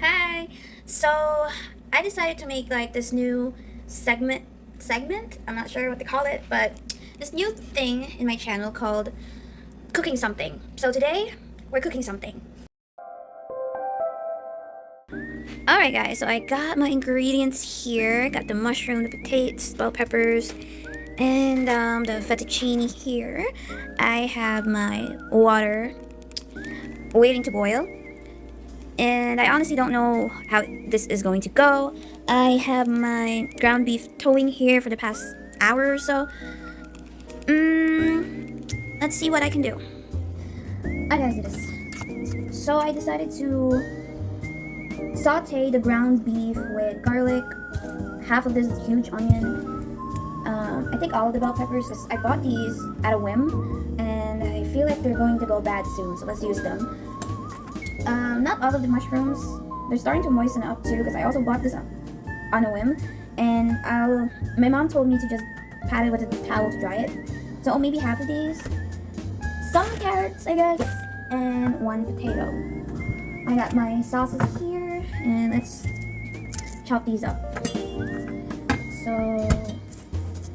Hi. So I decided to make like this new segment. I'm not sure what to call it, but this new thing in my channel called cooking something. So today we're cooking something. Alright guys, so I got my ingredients here. Got the mushroom, the potatoes, bell peppers, and the fettuccine here. I have my water waiting to boil. And I honestly don't know how this is going to go. I have my ground beef towing here for the past hour or so. Let's see what I can do. I gotta do this. So I decided to saute the ground beef with garlic, half of this huge onion, I think all of the bell peppers, because I bought these at a whim, and I feel like they're going to go bad soon, so let's use them. Not all of the mushrooms. They're starting to moisten up too, because I also bought this on a whim, and my mom told me to just pat it with a towel to dry it. So maybe half of these, some carrots, I guess, and one potato. I got my sauces here, and let's chop these up. So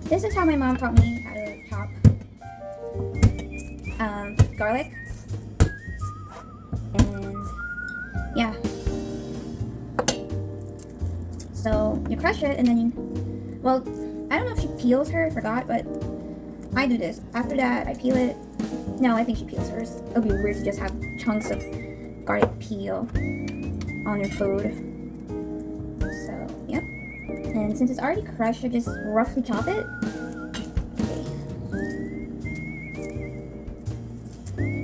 this is how my mom taught me how to chop garlic. Yeah. So you crush it and then well, I don't know if she peels her, I forgot, but I do this. After that, I peel it. No, I think she peels hers. It'll be weird to just have chunks of garlic peel on your food. So, yep. And since it's already crushed, I just roughly chop it.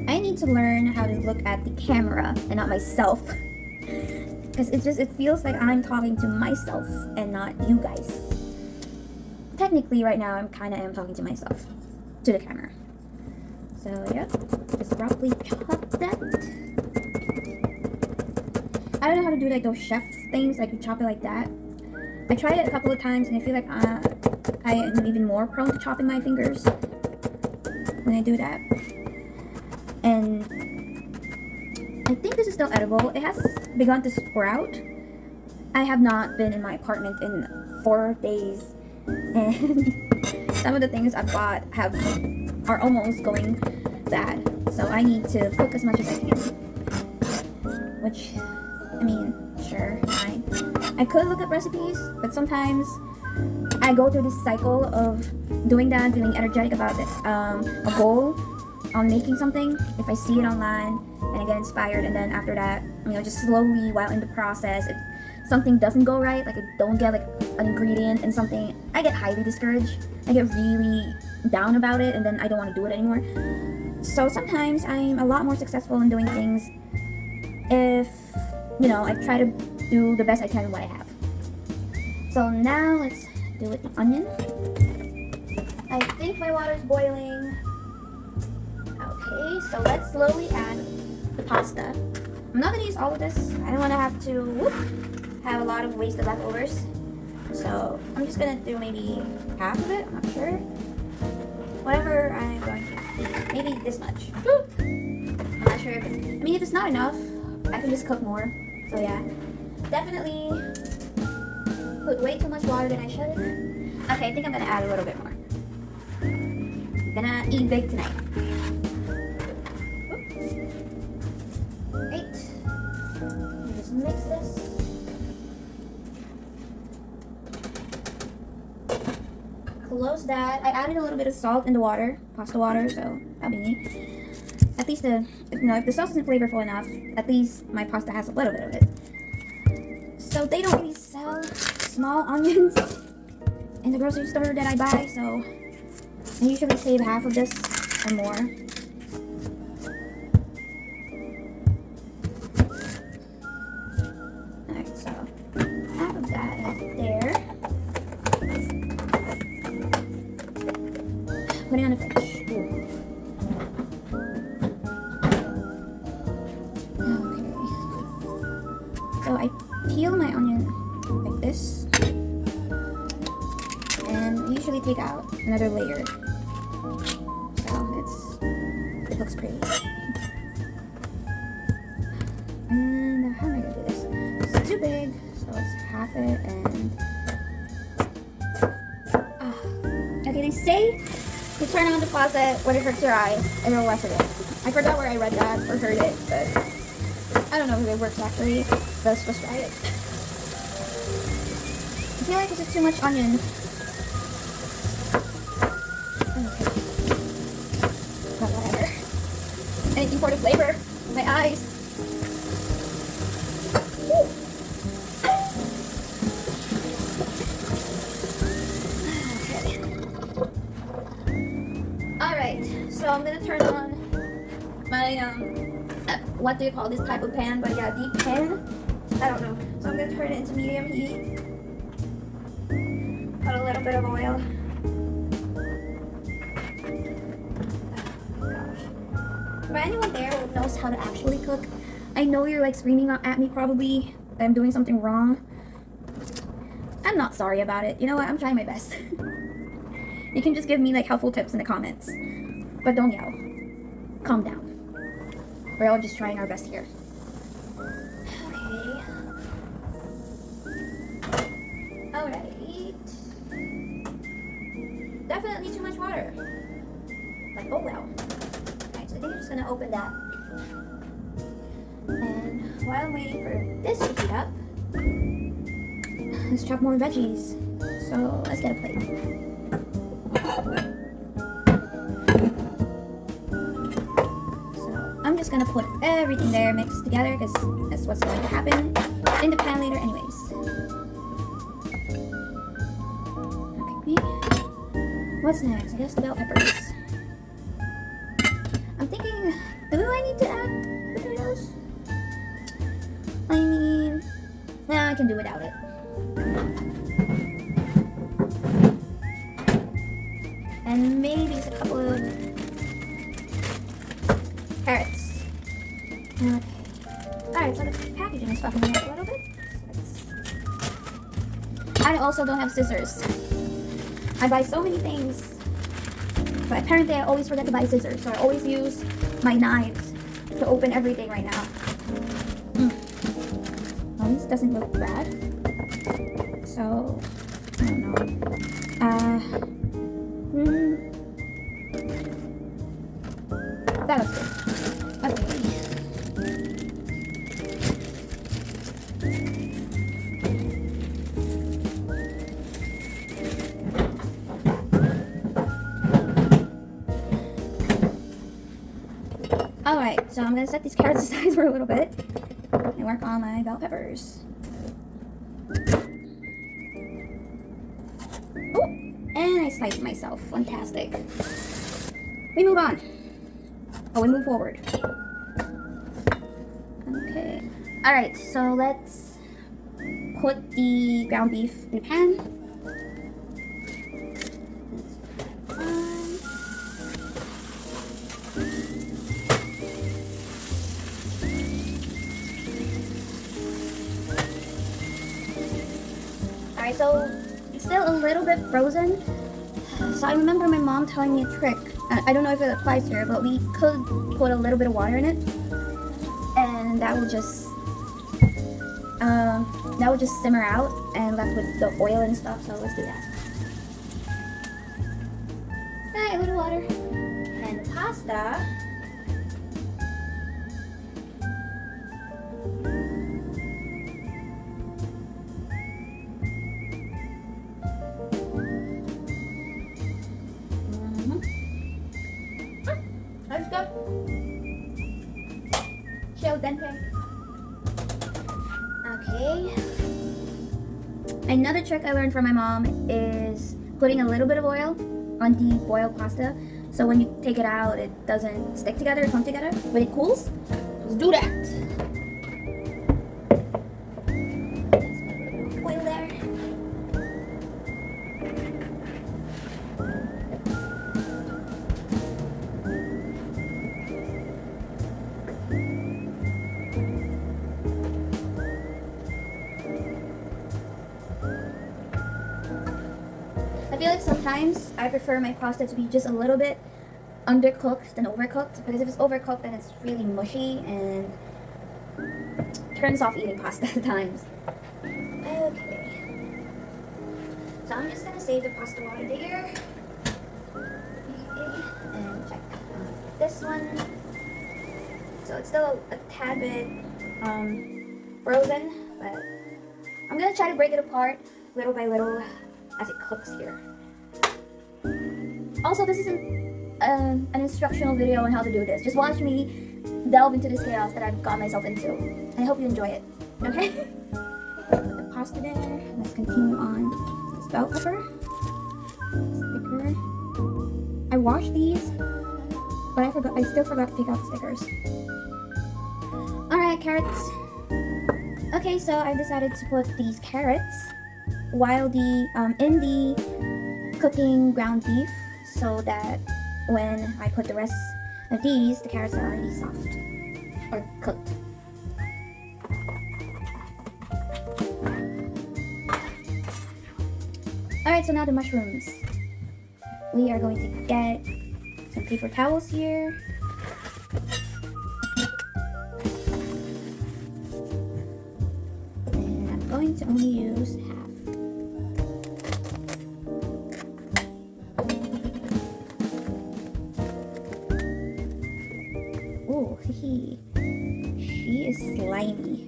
I need to learn how to look at the camera and not myself, because it feels like I'm talking to myself and not you guys. Technically right now I am talking to myself, to the camera. So yeah, just roughly chop that. I don't know how to do like those chef things, like you chop it like that. I tried it a couple of times and I feel like I am even more prone to chopping my fingers when I do that. And I think this is still edible. It has begun to sprout. I have not been in my apartment in 4 days, and some of the things I bought are almost going bad. So I need to cook as much as I can. Which, I mean, sure, fine. I could look up recipes, but sometimes I go through this cycle of doing that, feeling energetic about it, a goal on making something. If I see it online and I get inspired, and then after that, just slowly while in the process, if something doesn't go right, like I don't get like an ingredient in something, I get highly discouraged. I get really down about it, and then I don't want to do it anymore. So sometimes I'm a lot more successful in doing things if I try to do the best I can with what I have. So now let's do with the onion. I think my water's boiling. Okay, so let's slowly add the pasta. I'm not gonna use all of this. I don't want to have a lot of wasted leftovers. So I'm just gonna do maybe half of it. I'm not sure. Whatever I'm going to. Maybe this much. I'm not sure if if it's not enough, I can just cook more. So yeah, definitely put way too much water than I should. Okay, I think I'm gonna add a little bit more. I'm gonna eat big tonight. Just mix this. Close that. I added a little bit of salt in the water, pasta water, so that'll be neat. At least if the sauce isn't flavorful enough, at least my pasta has a little bit of it. So they don't really sell small onions in the grocery store that I buy, so I usually save half of this or more. Alright, so half of that is there. Put it on the fridge. Okay. So I peel my onion like this, and usually take out another layer. So it looks pretty. And how am I gonna do this? half it and okay, they say you turn on the faucet when it hurts your eyes and it'll lessen it. I forgot where I read that or heard it, but I don't know if it works actually. Let's just try it. I feel like this is too much onion. Okay. But whatever. Anything for the flavor. My eyes. Woo. Okay. Alright, so I'm gonna turn on my what do you call this type of pan? But yeah, deep pan. I don't know. So I'm gonna turn it into medium heat. Put a little bit of oil. Oh gosh. For anyone there who knows how to actually cook, I know you're like screaming at me probably that I'm doing something wrong. I'm not sorry about it. You know what? I'm trying my best. You can just give me like helpful tips in the comments. But don't yell. Calm down. We're all just trying our best here. Okay. Alright. Definitely too much water. Like, oh wow. Alright, so I think I'm just gonna open that. And while I'm waiting for this to heat up, let's chop more veggies. So let's get a plate. I'm just gonna put everything there mixed together because that's what's going to happen in the pan later anyways. Okay. What's next? I guess the bell peppers. I'm thinking, do I need to add potatoes? I mean, nah, I can do without it. And maybe just a couple of carrots. Okay. Alright, so the packaging is fucking me up a little bit. I also don't have scissors. I buy so many things, but apparently I always forget to buy scissors, so I always use my knives to open everything right now. Well, this doesn't look bad. So, I don't know. That looks good. Okay. Alright, so I'm gonna set these carrots aside for a little bit and work on my bell peppers. Oh, and I sliced myself. Fantastic. We move on. Oh, we move forward. Okay. Alright, so let's put the ground beef in the pan. Alright, so it's still a little bit frozen. So I remember my mom telling me a trick. I don't know if it applies here, but we could put a little bit of water in it, and that will just simmer out and left with the oil and stuff. So let's do that. Alright, a little water and pasta. Let's go. Chill dente. Okay. Another trick I learned from my mom is putting a little bit of oil on the boiled pasta, so when you take it out, it doesn't stick together or come together when it cools. Let's do that. Oil there. I feel like sometimes I prefer my pasta to be just a little bit undercooked than overcooked, because if it's overcooked then it's really mushy and turns off eating pasta at times. Okay. Okay. So I'm just gonna save the pasta water there. Okay. And check this one. So it's still a tad bit frozen, but I'm gonna try to break it apart little by little as it cooks here. Also, this isn't an instructional video on how to do this. Just watch me delve into this chaos that I've got myself into. And I hope you enjoy it. Okay? Put the pasta there. Let's continue on this bell pepper. Sticker. I washed these, but I still forgot to take out the stickers. Alright, carrots. Okay, so I decided to put these carrots while in the cooking ground beef, so that when I put the rest of these, the carrots are already soft or cooked. Alright, so now the mushrooms. We are going to get some paper towels here. And I'm going to only use half. Oh, she is slimy.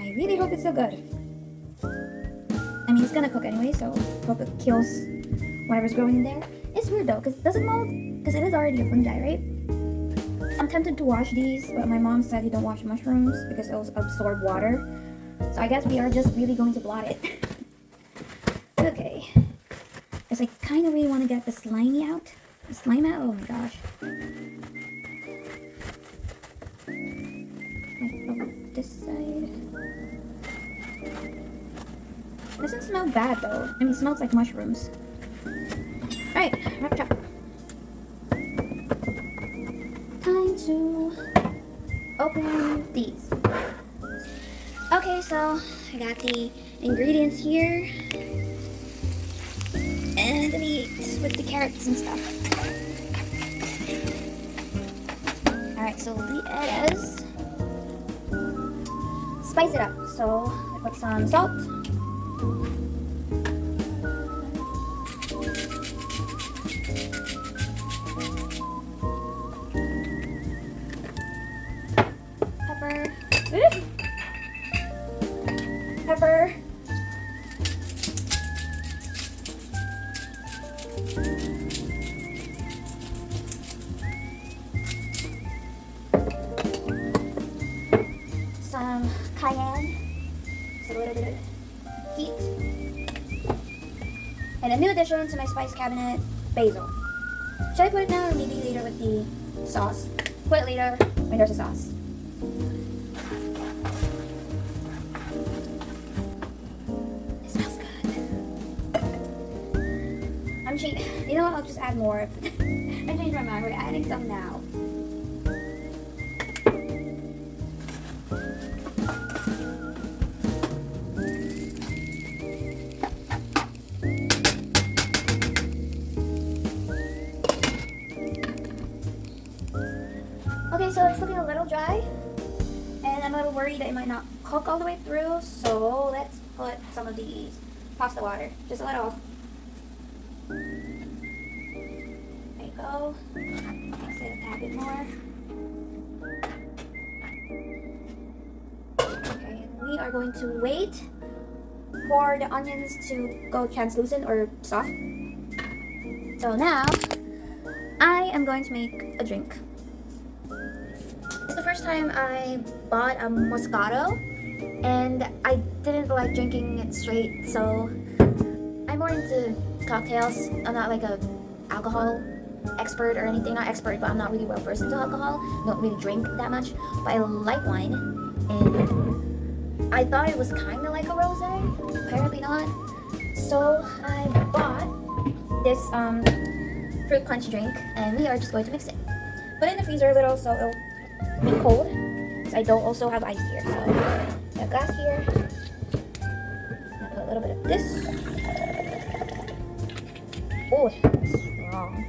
I really hope it's so good. I mean, it's gonna cook anyway, so hope it kills whatever's growing in there. It's weird though, because it doesn't mold, because it is already a fungi, right? I'm tempted to wash these, but my mom said you don't wash mushrooms because it'll absorb water. So I guess we are just really going to blot it. Okay. Because I kind of really want to get the slimy out. The slime out? Oh my gosh. Like this side. Doesn't smell bad though. I mean, it smells like mushrooms. Alright, wrap it up. Time to open these. Okay, so I got the ingredients here. And the meat with the carrots and stuff. Alright, so let's spice it up. So I put some salt. Pepper. Some cayenne. Just a little bit of heat. And a new addition to my spice cabinet, basil. Should I put it now or maybe later with the sauce? Put it later when there's a sauce. You know what? I'll just add more. I changed my mind. We're adding some now. Okay, so it's looking a little dry, and I'm a little worried that it might not cook all the way through. So let's put some of these pasta water, just a little. Go. Mix it a tad bit more. Okay, and we are going to wait for the onions to go translucent or soft. So now, I am going to make a drink. It's the first time I bought a Moscato, and I didn't like drinking it straight, so I'm more into cocktails. I'm not like a alcohol expert or anything. Not expert, but I'm not really well versed into alcohol. Don't really drink that much, but I like wine, and I thought it was kind of like a rosé. Apparently not. So I bought this fruit punch drink, and we are just going to mix it. Put it in the freezer a little so it'll be cold, because I don't also have ice here. So I have a glass here. I'll put a little bit of this. Oh, it's strong.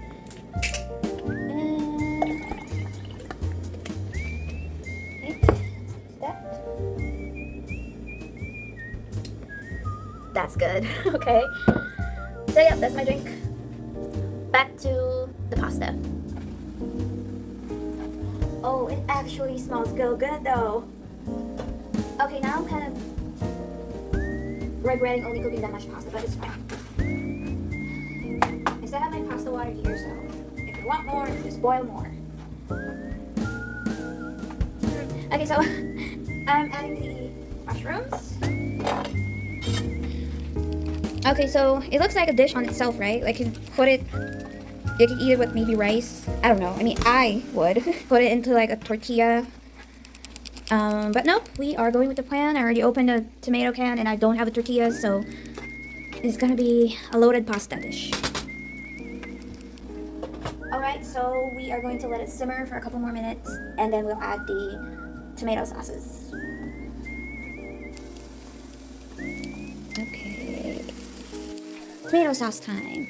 that's good. Okay. So yeah, that's my drink. Back to the pasta. Oh, it actually smells so good though. Okay, now I'm kind of regretting only cooking that much pasta, but it's fine. I still have my pasta water here, so if you want more, just boil more. Okay, so I'm adding the mushrooms. Okay, so it looks like a dish on itself, right? Like you could eat it with maybe rice. I don't know. I mean, I would put it into like a tortilla. But nope, we are going with the plan. I already opened a tomato can and I don't have a tortilla, so it's gonna be a loaded pasta dish. Alright, so we are going to let it simmer for a couple more minutes and then we'll add the tomato sauces. Okay. Tomato sauce time.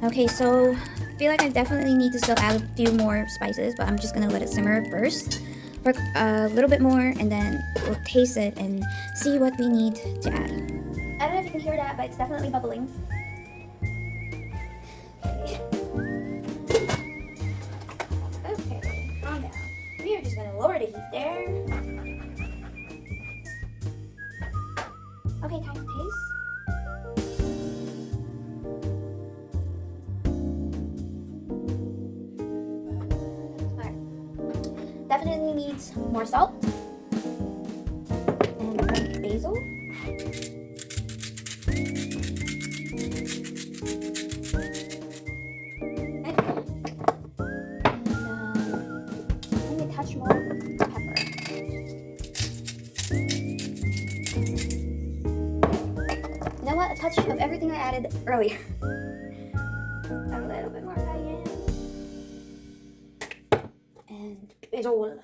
Okay, so I feel like I definitely need to still add a few more spices, but I'm just gonna let it simmer first for a little bit more, and then we'll taste it and see what we need to add. I don't know if you can hear that, but it's definitely bubbling. Okay, calm down. We are just gonna lower the heat there. Okay, time to taste. Definitely needs more salt and basil. Okay. And maybe a touch more pepper. You know what? A touch of everything I added earlier. A little bit more cayenne. And basil.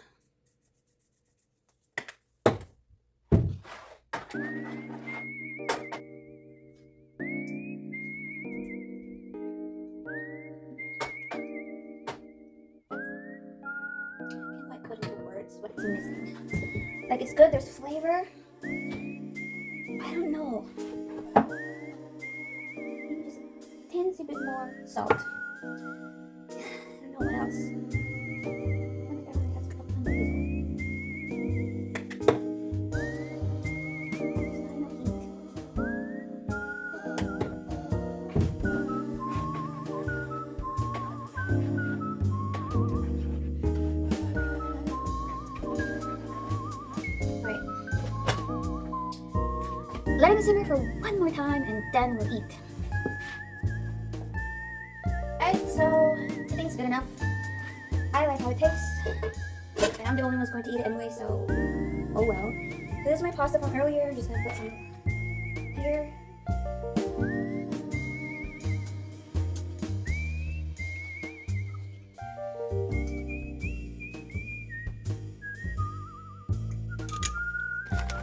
Can't quite put into words what it's missing. Like it's good, there's flavor. I don't know. Maybe just a teensy bit more salt. I don't know what else. Letting it simmer for one more time and then we'll eat. Alright, so I think it's good enough. I like how it tastes. And I'm the only one who's going to eat it anyway, so oh well. This is my pasta from earlier. Just gonna put some here.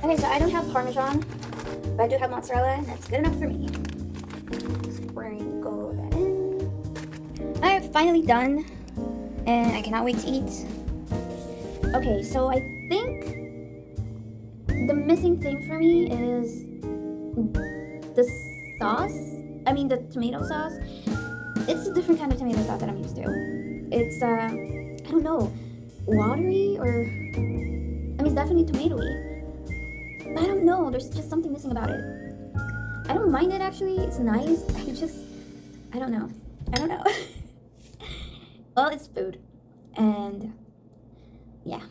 Okay, so I don't have Parmesan, but I do have mozzarella, and that's good enough for me. Sprinkle that in. I'm finally done, and I cannot wait to eat. Okay, so I think the missing thing for me is the sauce. I mean, the tomato sauce. It's a different kind of tomato sauce that I'm used to. It's, I don't know, watery or, I mean, it's definitely tomatoey. I don't know, there's just something missing about it. I don't mind it actually, it's nice. I don't know. Well, it's food. And yeah.